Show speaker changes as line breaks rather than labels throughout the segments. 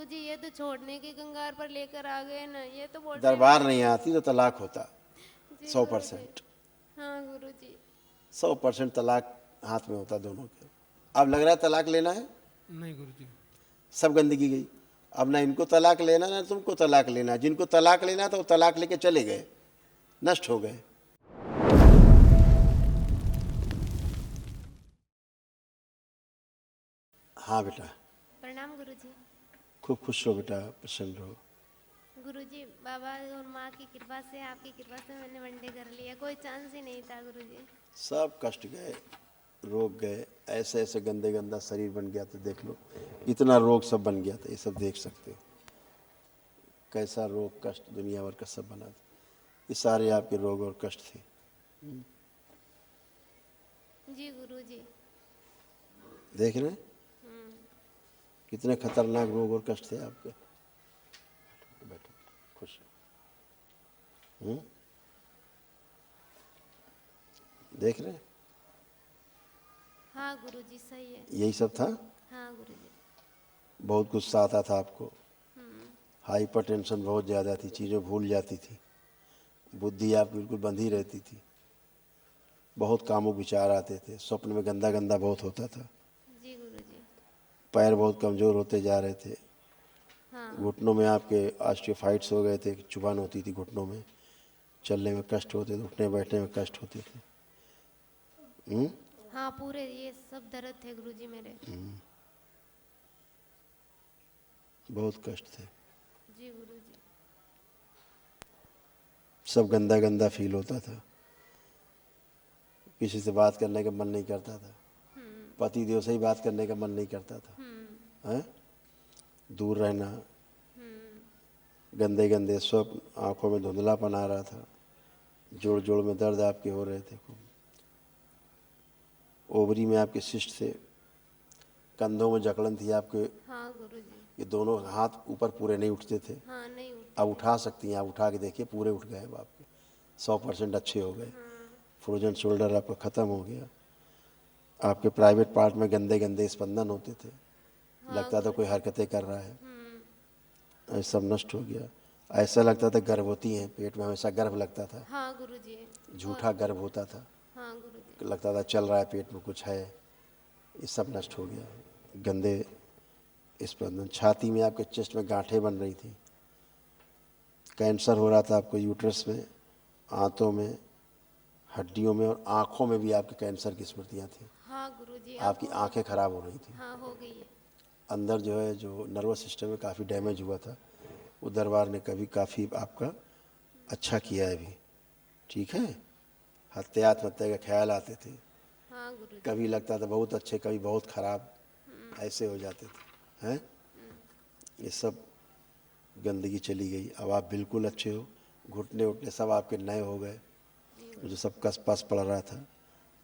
गुरुजी ये तो छोड़ने की कंगार पर लेकर आ गए ना, ये तो बोल रहे
दरबार नहीं आती तो तलाक होता।
जी
सौ
गुरुजी।
परसेंट
हाँ गुरुजी।
100% तलाक हाथ में होता दोनों के। अब लग रहा है तलाक लेना है,
नहीं गुरुजी।
सब गंदगी गई। अब ना इनको तलाक लेना ना तुमको तलाक लेना। जिनको तलाक लेना था वो तलाक लेके चले गए, नष्ट हो गए। हाँ बेटा,
प्रणाम गुरुजी।
खूब खुश रहो बेटा, प्रसन्न रहो।
गुरुजी बाबा और माँ की कृपा से, आपकी कृपा से मैंने वनडे कर लिया, कोई चांस ही नहीं था गुरुजी।
सब कष्ट गए, रोग गए। ऐसे ऐसे गंदे गंदा शरीर बन गया था, देख लो इतना रोग सब बन गया था। ये सब देख सकते हो कैसा रोग कष्ट दुनिया भर का सब बना था। ये सारे आपके रोग और कष्ट थे।
जी गुरुजी।
देख रहे हैं कितने खतरनाक रोग और कष्ट थे आपके। बैठो खुश। देख रहे हैं,
हाँ गुरुजी सही है।
यही सब था।
हाँ गुरुजी।
बहुत गुस्सा आता था आपको, हाइपर टेंशन बहुत ज़्यादा थी, चीज़ें भूल जाती थी, बुद्धि आप बिल्कुल बंधी रहती थी, बहुत कामुक विचार आते थे, स्वप्न में गंदा गंदा बहुत होता था,
जी गुरुजी।
पैर बहुत कमज़ोर होते जा रहे थे,
हाँ
घुटनों में आपके ऑस्टियोफाइट्स हो गए थे, चुभन होती थी घुटनों में, चलने में कष्ट होते थे, उठने बैठने में कष्ट होते थे।
हाँ पूरे ये सब दर्द थे गुरुजी मेरे।
बहुत कष्ट थे,
जी गुरुजी।
सब गंदा गंदा फील होता था, किसी से बात करने का मन नहीं करता था, पति देव से ही बात करने का मन नहीं करता था, हैं? दूर रहना, गंदे गंदे स्वप्न, आंखों में धुंधलापन आ रहा था, जोड़ जोड़ में दर्द आपके हो रहे थे खूब, ओवरी में आपके शिष्ट थे, कंधों में जकड़न थी आपके,
हाँ गुरुजी।
ये दोनों हाथ ऊपर पूरे नहीं उठते थे।
हाँ नहीं उठ।
अब उठा सकती हैं, आप उठा के देखिए पूरे उठ गए अब आपके, 100% अच्छे हो गए। फ्रोजन शोल्डर आपका ख़त्म हो गया। आपके प्राइवेट पार्ट में गंदे गंदे स्पंदन होते थे, लगता था कोई हरकतें कर रहा है, ऐसा सब नष्ट हो गया। ऐसा लगता था गर्भवती हैं, पेट में हमेशा गर्भ लगता था,
हाँ गुरुजी।
झूठा गर्भ होता था,
हाँ गुरुजी।
लगता था चल रहा है पेट में कुछ है, ये सब नष्ट हो गया। गंदे स्पंदन, छाती में आपके चेस्ट में गांठें बन रही थी, कैंसर हो रहा था आपको यूट्रस में, आंतों में, हड्डियों में और आँखों में भी आपके कैंसर की स्मृतियाँ थी।
हाँ गुरुजी।
आपकी आंखें खराब हो रही थी,
हाँ हो गई है।
अंदर जो है जो नर्वस सिस्टम में काफ़ी डैमेज हुआ था, वो दरबार ने कभी काफ़ी आपका अच्छा किया है भी। ठीक है, हत्या आत्महत्या के ख्याल आते थे,
हाँ गुरुजी।
कभी लगता था बहुत अच्छे, कभी बहुत खराब, ऐसे हो जाते थे, हैं? ये सब गंदगी चली गई, अब आप बिल्कुल अच्छे हो, घुटने उठने सब आपके नए हो गए। जो सब कस पस पड़ रहा था,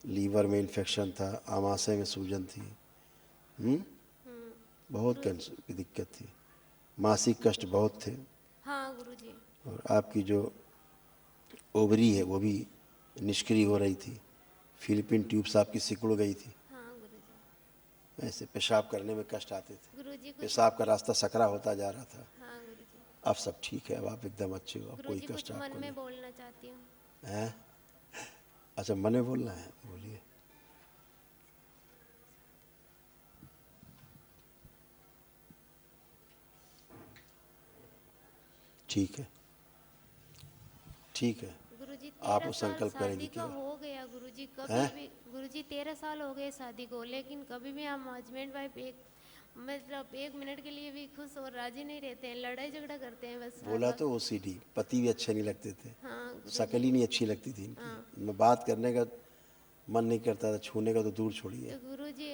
लीवर में इन्फेक्शन था, आमाशय में सूजन थी, बहुत कैंसर की दिक्कत थी, मासिक कष्ट बहुत थे,
हाँ गुरुजी।
और आपकी जो ओवरी है वो भी निष्क्रिय हो रही थी, फिलिपिन ट्यूब्स आपकी सिकुड़ गई थी,
हाँ गुरुजी।
ऐसे पेशाब करने में कष्ट आते थे,
गुरुजी कुछ।
पेशाब का रास्ता सकरा होता जा रहा था।
हाँ गुरुजी।
अब सब ठीक है, अब आप एकदम अच्छे हो, अब कोई
गुरुजी
कष्ट
कुछ मन
आपको
में
नहीं
बोलना चाहती हूँ।
है। अच्छा, मन में बोलना है, बोलिए। ठीक है, ठीक है,
गुरुजी
आप
13
वो
साल
संकल्प करेंगे
शादी का
केवल,
हो गया गुरुजी, कभी
हैं?
भी गुरुजी 13 साल हो गए शादी को, लेकिन कभी भी हम हस्बैंड वाइफ एक मतलब 1 मिनट के लिए भी खुश और राजी नहीं रहते हैं, लड़ाई झगड़ा करते हैं बस हर
बोला
वक्त।
तो ओसीडी, पति भी अच्छे नहीं लगते थे,
हाँ गुरुजी।
शक्ल ही नहीं अच्छी लगती थी
हाँ
इनकी, मैं बात करने का मन नहीं करता था, छूने का तो दूर छोड़िए।
तो गुरुजी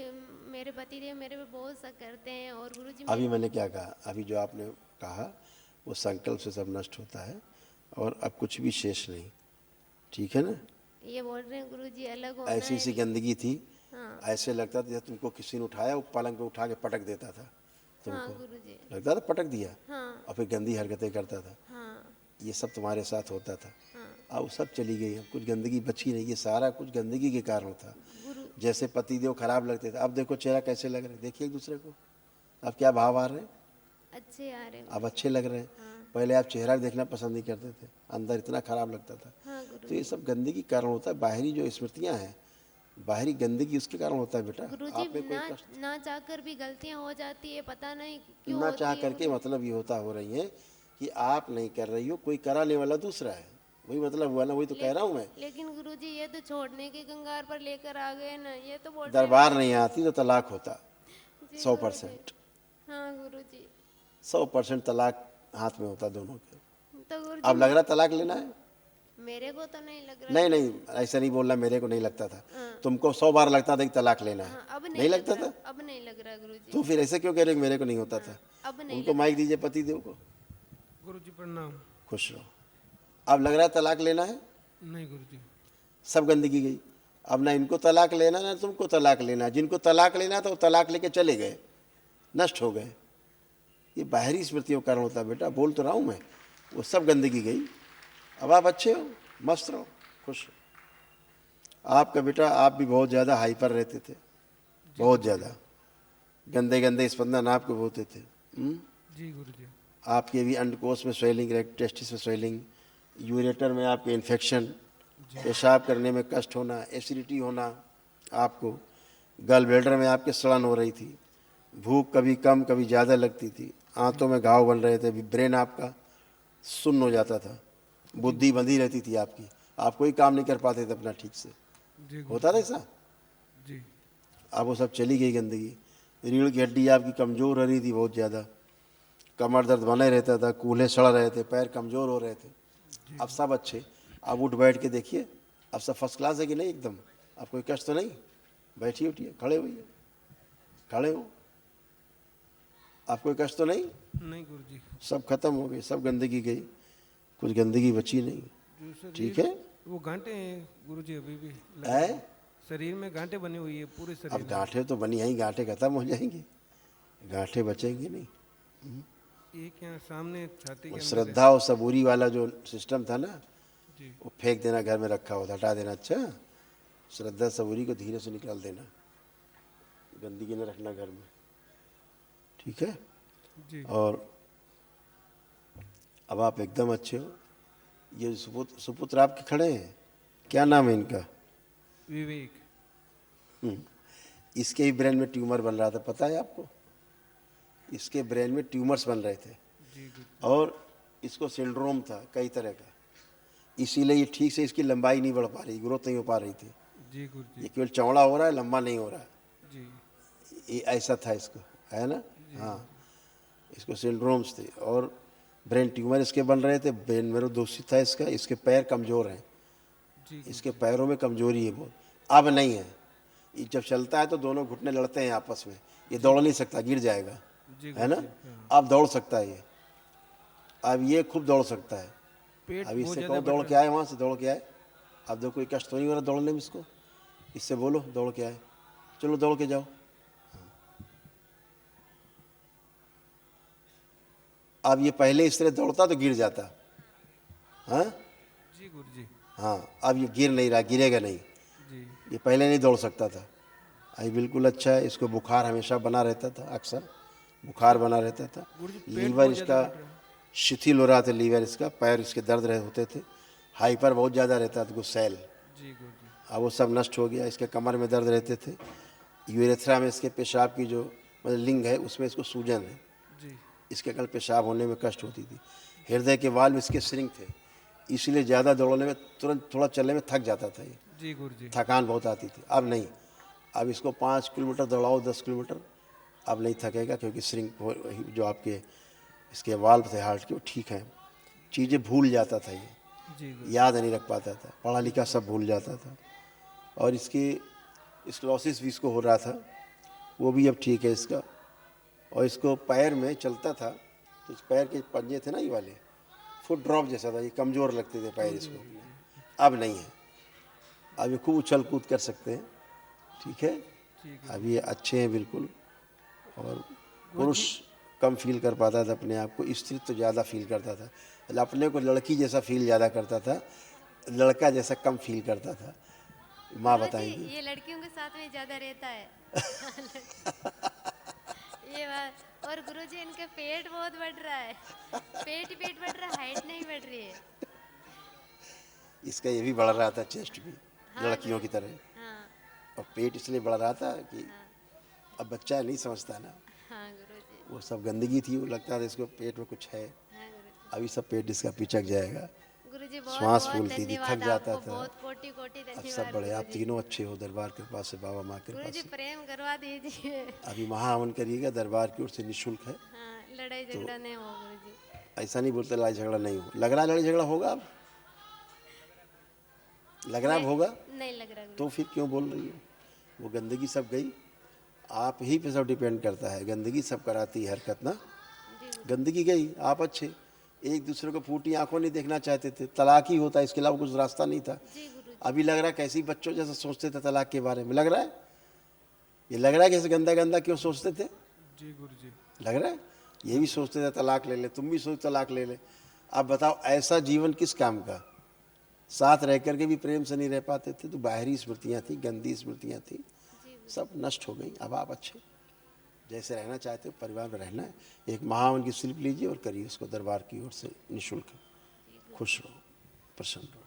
मेरे पति देव मेरे पे बहुत शक करते हैं, और गुरुजी मैं।
अभी मैंने क्या कहा, अभी जो आपने कहा वो संकल्प से सब नष्ट होता है, और अब कुछ भी शेष नहीं, ठीक है ना?
ये बोल रहे हैं गुरुजी अलग होना
ऐसी
है।
सी गंदगी थी,
हाँ
ऐसे लगता था जैसे तुमको किसी ने उठाया, वो पलंग पे उठा के पटक देता था
हाँ
तुमको,
गुरुजी।
लगता था पटक दिया,
हाँ
और फिर गंदी हरकतें करता था।
हाँ
ये सब तुम्हारे साथ होता था,
हाँ
अब सब चली गई, अब कुछ गंदगी बची नहीं, ये सारा कुछ गंदगी के कारण था।
गुरु।
जैसे पतिदेव खराब लगते थे, अब देखो चेहरा कैसे लग रहे, देखिए एक दूसरे को, अब क्या भाव आ रहे हैं,
अच्छे आ रहे हैं।
अब अच्छे लग रहे हैं। पहले आप चेहरा देखना पसंद नहीं करते थे, अंदर इतना खराब लगता था।
हाँ
तो
गुरुजी।
ये सब गंदगी के कारण होता है। बाहरी जो स्मृतियां हैं, बाहरी गंदगी उसके कारण होता है बेटा।
गुरुजी
आप में कोई
ना
कष्ट
ना चाहकर भी गलतियां हो जाती है, पता नहीं क्यों
ना चाह
होती है
करके, मतलब ये होता हो रही है कि आप नहीं कर रही हो, कोई कराने वाला दूसरा है। वही मतलब हुआ ना, वही तो कह रहा हूँ मैं।
लेकिन गुरुजी ये तो छोड़ने के कंगार पर लेकर आ गए ना, ये तो बोलने
दरबार नहीं आती तो तलाक होता।
जी
100%।
गुरुजी। हाँ गुरुजी।
100% तलाक हाथ में होता दोनों के।
तो गुरुजी
अब लग रहा तलाक लेना है?
मेरे को तो नहीं लग रहा।
नहीं नहीं, ऐसा नहीं बोलना, मेरे को नहीं लगता था।
हाँ।
तुमको 100 बार लगता था कि तलाक लेना है।
हाँ, अब
नहीं
नहीं लग
लगता
रहा,
था?
अब नहीं लग रहा गुरुजी।
तो फिर ऐसे क्यों कह रहे हो कि मेरे को नहीं होता था?
अब नहीं
उनको
लग
माइक दीजिए, पति देव को।
गुरुजी प्रणाम।
खुश रहो। अब लग रहा है तलाक लेना है?
नहीं गुरुजी।
सब गंदगी गई। अब ना इनको तलाक लेना ना तुमको तलाक लेना। जिनको तलाक लेना था वो तलाक लेके चले गए, नष्ट हो गए। ये बाहरी स्मृतियों के कारण होता है बेटा, बोल तो रहा हूँ मैं। वो सब गंदगी गई। अब आप अच्छे हो, मस्त रहो, खुश हो। आपका बेटा, आप भी बहुत ज़्यादा हाइपर रहते थे, बहुत ज़्यादा गंदे गंदे स्पंदन आपके होते थे।
जी गुरुजी।
आपके भी अंडकोश में स्वेलिंग, टेस्टिस में स्वेलिंग, यूरेटर में आपके इन्फेक्शन, पेशाब करने में कष्ट होना, एसिडिटी होना, आपको गल ब्लैडर में आपके सड़न हो रही थी, भूख कभी कम कभी ज़्यादा लगती थी, आंतों में घाव बन रहे थे, ब्रेन आपका सुन्न हो जाता था, बुद्धि बंधी रहती थी आपकी, आप कोई काम नहीं कर पाते थे अपना ठीक से।
जी
होता था ऐसा?
जी।
अब वो सब चली गई गंदगी। रीढ़ की हड्डी आपकी कमज़ोर हो रही थी बहुत ज़्यादा, कमर दर्द बने रहता था, कूल्हे सड़ रहे थे, पैर कमज़ोर हो रहे थे। अब सब अच्छे। अब उठ बैठ के देखिए, अब सब फर्स्ट क्लास है कि नहीं एकदम? अब कोई कष्ट तो नहीं? बैठिए, उठिए, खड़े होइए, खड़े हो। आप कोई कष्ट तो नहीं?
नहीं गुरुजी।
सब खत्म हो गई, सब गंदगी गई, कुछ गंदगी बची नहीं।
जो शरीर,
ठीक है?
वो गांठें हैं गुरुजी अभी भी लगे
है?
हैं। शरीर में गांठें बनी हुई है पूरे शरीर
अब
में।
गांठें तो बनी हैं, गांठें खत्म हो जाएंगी, गांठें बचेंगी नहीं।
एक यहाँ सामने छाती
वो
के अंदर है।
श्रद्धा और सबूरी वाला जो सिस्टम था ना,
जी
वो फेंक देना, घर में रखा हुआ था, हटा देना। अच्छा, श्रद्धा सबूरी को धीरे से निकाल देना, गंदगी न रखना घर में, ठीक है?
जी।
और अब आप एकदम अच्छे हो। ये सुपुत्र आपके खड़े हैं, क्या नाम है इनका?
विवेक।
इसके ही ब्रेन में ट्यूमर बन रहा था, पता है आपको? इसके ब्रेन में ट्यूमर्स बन रहे थे
जी गुरुजी।
और इसको सिंड्रोम था कई तरह का, इसीलिए ये ठीक से इसकी लंबाई नहीं बढ़ पा रही, ग्रोथ नहीं हो पा रही थी।
जी गुरुजी।
ये केवल चौड़ा हो रहा है, लंबा नहीं हो रहा है।
जी
ये ऐसा था इसको, है ना? हाँ, इसको सिंड्रोम्स थे और ब्रेन ट्यूमर इसके बन रहे थे, ब्रेन मेरो दूषित था इसका, इसके पैर कमज़ोर हैं,
जी
इसके पैरों में कमज़ोरी है बहुत। अब नहीं है, ये जब चलता है तो दोनों घुटने लड़ते हैं आपस में, ये दौड़ नहीं सकता, गिर जाएगा,
जी
है ना?
गुरुजी, हाँ।
अब दौड़ सकता है ये, अब ये खूब दौड़ सकता है।
पेट
अब
बहुत
इससे
ज्यादा
कहो दौड़
बढ़
के आए, वहाँ से दौड़ के आए। अब देखो कोई कष्ट तो नहीं हो रहा दौड़ने में इसको, इससे बोलो दौड़ के आए, चलो दौड़ के जाओ। अब ये पहले इस तरह दौड़ता तो गिर जाता, हाँ
जी गुरुजी।
हाँ, अब ये गिर नहीं रहा, गिरेगा नहीं।
जी
ये पहले नहीं दौड़ सकता था, अभी बिल्कुल अच्छा है। इसको बुखार हमेशा बना रहता था, अक्सर बुखार बना रहता था।
गुरुजी, पेट
लीवर
बहुत
इसका
ज्यादा बढ़ रहा है।
शिथिल हो रहा था, लीवर इसका, पैर इसके दर्द रहे होते थे, हाइपर बहुत ज़्यादा रहता था, कुछ सेल,
जी गुरुजी।
अब वो सब नष्ट हो गया। इसके कमर में दर्द रहते थे, यूरेथ्रा में इसके पेशाब की जो मतलब लिंग है उसमें इसको सूजन है,
जी
इसके कल पेशाब होने में कष्ट होती थी। हृदय के वाल्व इसके श्रिंक थे, इसीलिए ज़्यादा दौड़ने में, तुरंत थोड़ा चलने में थक जाता था ये,
जी गुरुजी।
थकान बहुत आती थी। अब नहीं, अब इसको 5 किलोमीटर दौड़ाओ, 10 किलोमीटर, अब नहीं थकेगा, क्योंकि श्रिंक जो आपके इसके वाल्व थे हार्ट के वो ठीक हैं। चीज़ें भूल जाता था ये,
जी गुरुजी।
याद नहीं रख पाता था, पढ़ा लिखा सब भूल जाता था। और इसकी स्क्लोसिस भी इसको हो रहा था, वो भी अब ठीक है इसका। और इसको पैर में चलता था तो इस पैर के पंजे थे ना ये वाले, फुट ड्रॉप जैसा था, ये कमज़ोर लगते थे पैर इसको, अब नहीं है। अब ये खूब उछल कूद कर सकते हैं, ठीक है? अब ये अच्छे हैं बिल्कुल। और पुरुष कम फील कर पाता था अपने आप को, स्त्री तो ज़्यादा फील करता था, मतलब अपने को लड़की जैसा फील ज़्यादा करता था, लड़का जैसा कम फील करता था। माँ बताएंगी।
ये लड़कियों के साथ में ज्यादा रहता है ये बात। और गुरुजी इनके पेट बहुत बढ़ रहा है, पेट ही पेट बढ़ रहा है, हाइट नहीं बढ़ रही है।
इसका ये भी बढ़ रहा था, चेस्ट भी
हाँ
लड़कियों की
गुरुजी।
तरह,
हाँ
और पेट इसलिए बढ़ रहा था कि
हाँ
अब बच्चा नहीं समझता ना,
हाँ गुरुजी।
वो सब गंदगी थी, वो लगता था इसको पेट में कुछ है।
हाँ गुरुजी।
अभी सब पेट इसका पिचक जाएगा,
गुरुजी बहुत
श्वास
बहुत
फूलती थी, थक
धन्यवाद,
जाता
आपको
था।
बहुत कोटि कोटि
अब सब
धन्यवाद
बड़े, आप
गुरुजी।
तीनों अच्छे हो दरबार कृपा से, बाबा माँ कृपा
गुरुजी
से।
प्रेम करवा दीजिए।
अभी महाहवन करिएगा, दरबार की ओर से निःशुल्क है।
हाँ लड़ाई झगड़ा नहीं हो गुरुजी।
ऐसा नहीं बोलते लड़ाई झगड़ा नहीं हो, लग रहा है लड़ाई झगड़ा होगा अब, लग रहा है अब
नहीं,
होगा,
नहीं लग रहा गुरुजी।
तो फिर क्यों बोल रही हो? वो गंदगी सब गई, आप ही पे सब डिपेंड करता है, गंदगी सब कराती है हरकत ना।
जी गुरुजी।
गंदगी गई, आप अच्छे, एक दूसरे को फूटी आंखों नहीं देखना चाहते थे, तलाक ही होता, इसके अलावा कुछ रास्ता नहीं था।
जी गुरुजी।
अभी लग रहा है कैसी बच्चों जैसा सोचते थे तलाक के बारे में, लग रहा है, ये लग रहा है कैसे गंदा गंदा क्यों सोचते थे,
जी गुरुजी।
लग रहा है ये भी सोचते थे तलाक ले ले, तुम भी सोच तलाक ले ले। अब बताओ ऐसा जीवन किस काम का, साथ रह करके भी प्रेम से नहीं रह पाते थे, तो बाहरी स्मृतियाँ थी, गंदी स्मृतियाँ थी, सब नष्ट हो गई। अब आप अच्छे जैसे रहना चाहते हो, परिवार में रहना है, एक महावन की स्लिप लीजिए और करिए उसको दरबार की ओर से निःशुल्क। खुश रहो, प्रसन्न रहो।